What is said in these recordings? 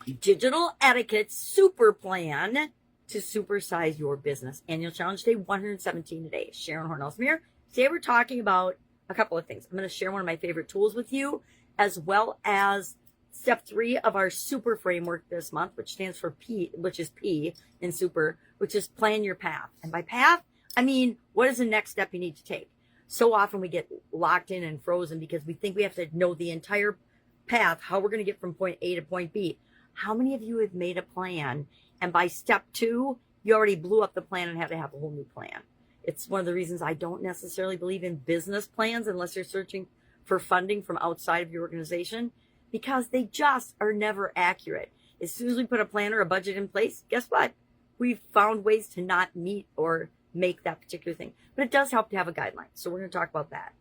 Digital Etiquette Super Plan to Supersize Your Business. Annual Challenge Day 117 today. Sharon Horne-Ellstrom here. Today we're talking about a couple of things. I'm going to share one of my favorite tools with you, as well as step 3 of our super framework this month, which stands for P, which is P in super, which is plan your path. And by path, I mean, what is the next step you need to take? So often we get locked in and frozen because we think we have to know the entire path, how we're going to get from point A to point B. How many of you have made a plan and by step 2, you already blew up the plan and had to have a whole new plan? It's one of the reasons I don't necessarily believe in business plans unless you're searching for funding from outside of your organization, because they just are never accurate. As soon as we put a plan or a budget in place, guess what? We've found ways to not meet or make that particular thing. But it does help to have a guideline. So we're going to talk about that.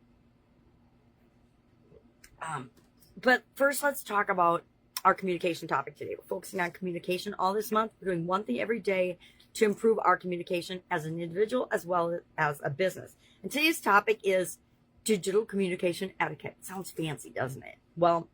But first, let's talk about our communication topic today. We're focusing on communication all this month. We're doing one thing every day to improve our communication as an individual as well as a business. And today's topic is digital communication etiquette. Sounds fancy, doesn't it? Well,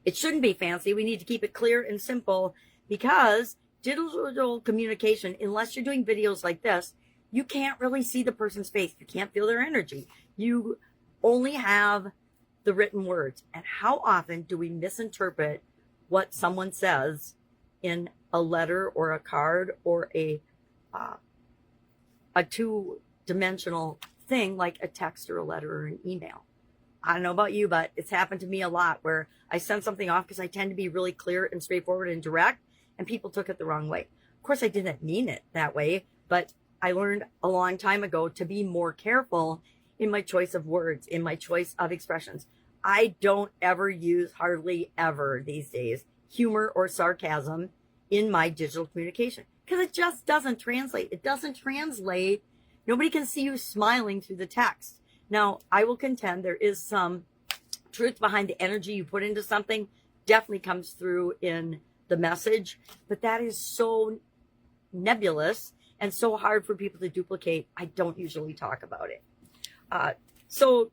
it shouldn't be fancy. We need to keep it clear and simple, because digital communication, unless you're doing videos like this, you can't really see the person's face. You can't feel their energy. You only have the written words. And how often do we misinterpret what someone says in a letter or a card or a two-dimensional thing like a text or a letter or an email? I don't know about you, but it's happened to me a lot where I send something off because I tend to be really clear and straightforward and direct, and people took it the wrong way. Of course, I didn't mean it that way, but I learned a long time ago to be more careful in my choice of words, in my choice of expressions. I don't ever use, hardly ever these days, humor or sarcasm in my digital communication, because it just doesn't translate. It doesn't translate. Nobody can see you smiling through the text. Now, I will contend there is some truth behind the energy you put into something. Definitely comes through in the message, but that is so nebulous and so hard for people to duplicate. I don't usually talk about it. So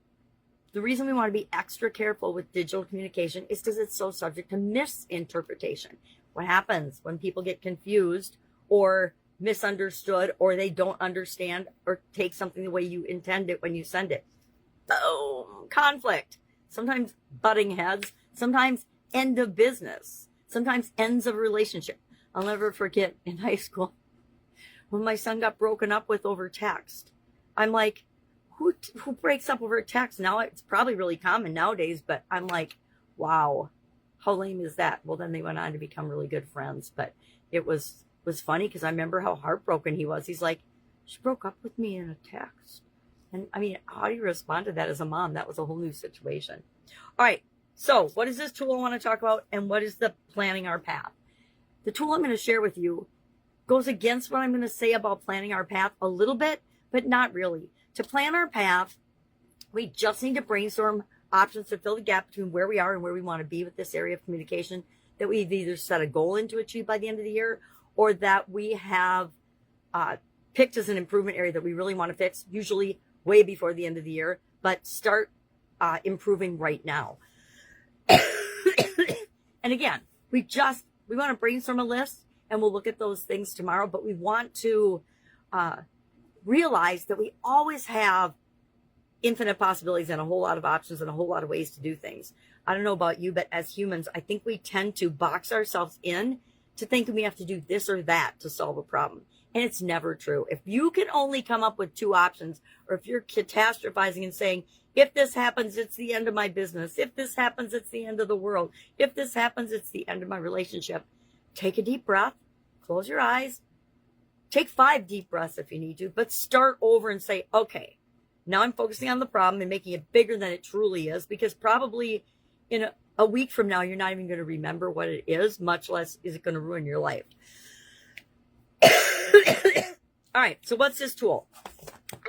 the reason we want to be extra careful with digital communication is because it's so subject to misinterpretation. What happens when people get confused or misunderstood, or they don't understand or take something the way you intend it when you send it? Boom, conflict. Sometimes butting heads, sometimes end of business, sometimes ends of relationship. I'll never forget in high school when my son got broken up with over text. I'm like, who breaks up over text? Now it's probably really common nowadays, but I'm like, wow, how lame is that? Well, then they went on to become really good friends, but it was funny because I remember how heartbroken he was. He's like, she broke up with me in a text. And I mean, how do you respond to that as a mom? That was a whole new situation. All right. So what is this tool I want to talk about? And what is the planning our path? The tool I'm going to share with you goes against what I'm going to say about planning our path a little bit, but not really. To plan our path, we just need to brainstorm options to fill the gap between where we are and where we want to be with this area of communication that we've either set a goal in to achieve by the end of the year, or that we have picked as an improvement area that we really want to fix, usually way before the end of the year, but start improving right now. And again, we want to brainstorm a list, and we'll look at those things tomorrow, but we want to realize that we always have infinite possibilities and a whole lot of options and a whole lot of ways to do things. I don't know about you, but as humans, I think we tend to box ourselves in to thinking we have to do this or that to solve a problem. And it's never true. If you can only come up with 2 options, or if you're catastrophizing and saying, if this happens, it's the end of my business. If this happens, it's the end of the world. If this happens, it's the end of my relationship. Take a deep breath, close your eyes, take 5 deep breaths if you need to, but start over and say, okay, now I'm focusing on the problem and making it bigger than it truly is, because probably in a week from now, you're not even going to remember what it is, much less is it going to ruin your life. All right, so what's this tool?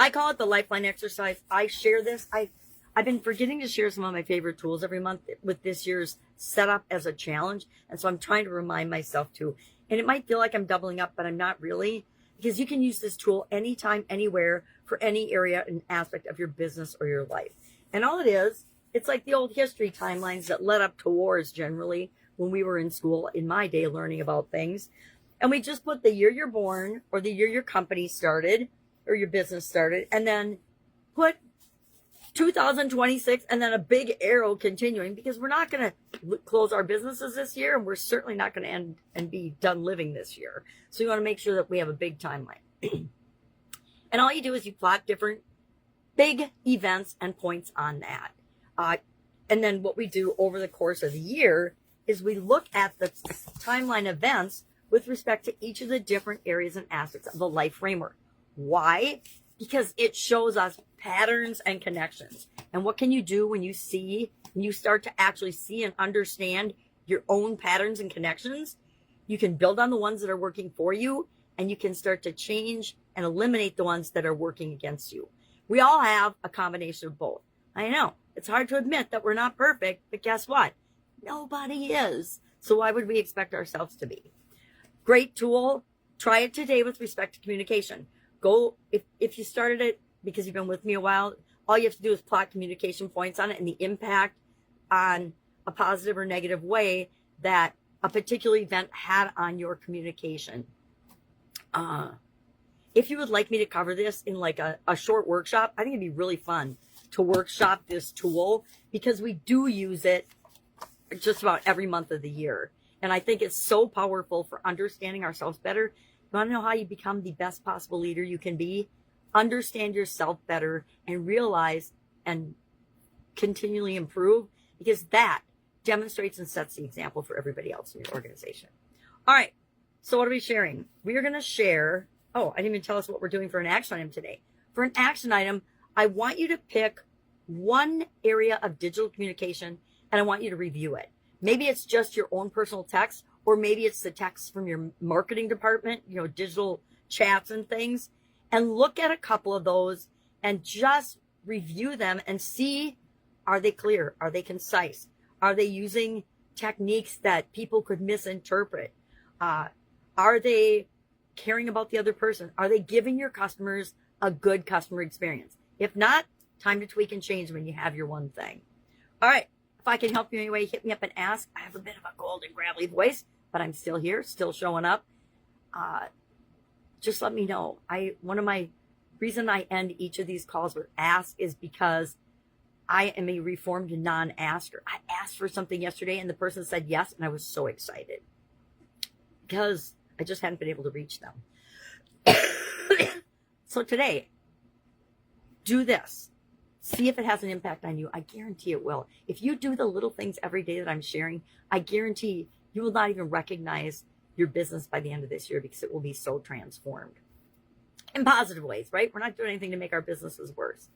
I call it the lifeline exercise. I share this. I've been forgetting to share some of my favorite tools every month with this year's setup as a challenge, and so I'm trying to remind myself to. And it might feel like I'm doubling up, but I'm not really, because you can use this tool anytime, anywhere, for any area and aspect of your business or your life. And all it is, it's like the old history timelines that led up to wars generally, when we were in school in my day learning about things. And we just put the year you're born or the year your company started or your business started, and then put 2026 and then a big arrow continuing, because we're not going to close our businesses this year, and we're certainly not going to end and be done living this year. So you want to make sure that we have a big timeline. And all you do is you plot different big events and points on that. And then what we do over the course of the year is we look at the timeline events with respect to each of the different areas and aspects of the life framework. Why? Because it shows us patterns and connections. And what can you do when you start to actually see and understand your own patterns and connections? You can build on the ones that are working for you, and you can start to change and eliminate the ones that are working against you. We all have a combination of both. I know it's hard to admit that we're not perfect, but guess what? Nobody is. So why would we expect ourselves to be? Great tool. Try it today with respect to communication. Go, if you started it because you've been with me a while, all you have to do is plot communication points on it and the impact on a positive or negative way that a particular event had on your communication. If you would like me to cover this in like a short workshop, I think it'd be really fun to workshop this tool, because we do use it just about every month of the year. And I think it's so powerful for understanding ourselves better. You want to know how you become the best possible leader you can be? Understand yourself better and realize and continually improve, because that demonstrates and sets the example for everybody else in your organization. All right. So what are we sharing? We are going to share. Oh, I didn't even tell us what we're doing for an action item today. For an action item, I want you to pick one area of digital communication and I want you to review it. Maybe it's just your own personal text, or maybe it's the text from your marketing department, digital chats and things, and look at a couple of those and just review them and see, are they clear? Are they concise? Are they using techniques that people could misinterpret? Are they caring about the other person? Are they giving your customers a good customer experience? If not, time to tweak and change when you have your one thing. All right. If I can help you anyway, hit me up and ask. I have a bit of a golden gravelly voice, but I'm still here, still showing up. Just let me know. One of my reason I end each of these calls with ask is because I am a reformed non-asker. I asked for something yesterday and the person said yes, and I was so excited because I just hadn't been able to reach them. So today, do this. See if it has an impact on you. I guarantee it will. If you do the little things every day that I'm sharing, I guarantee you will not even recognize your business by the end of this year, because it will be so transformed in positive ways, right? We're not doing anything to make our businesses worse.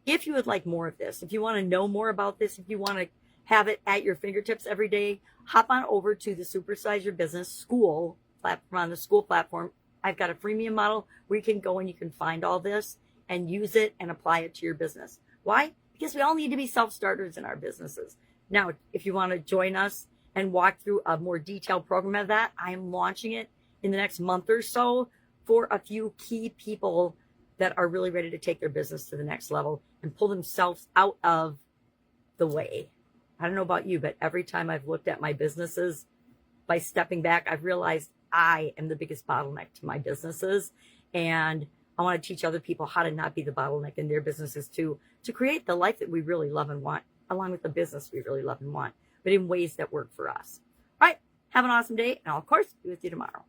If you would like more of this, if you want to know more about this, if you want to have it at your fingertips every day, hop on over to the Supersize Your Business School platform. On the school platform, I've got a freemium model where you can go and you can find all this and use it and apply it to your business. Why? Because we all need to be self-starters in our businesses. Now, if you want to join us and walk through a more detailed program of that, I am launching it in the next month or so for a few key people that are really ready to take their business to the next level and pull themselves out of the way. I don't know about you, but every time I've looked at my businesses by stepping back, I've realized I am the biggest bottleneck to my businesses. And I want to teach other people how to not be the bottleneck in their businesses too, to create the life that we really love and want, along with the business we really love and want, but in ways that work for us. All right. Have an awesome day. And I'll, of course, be with you tomorrow.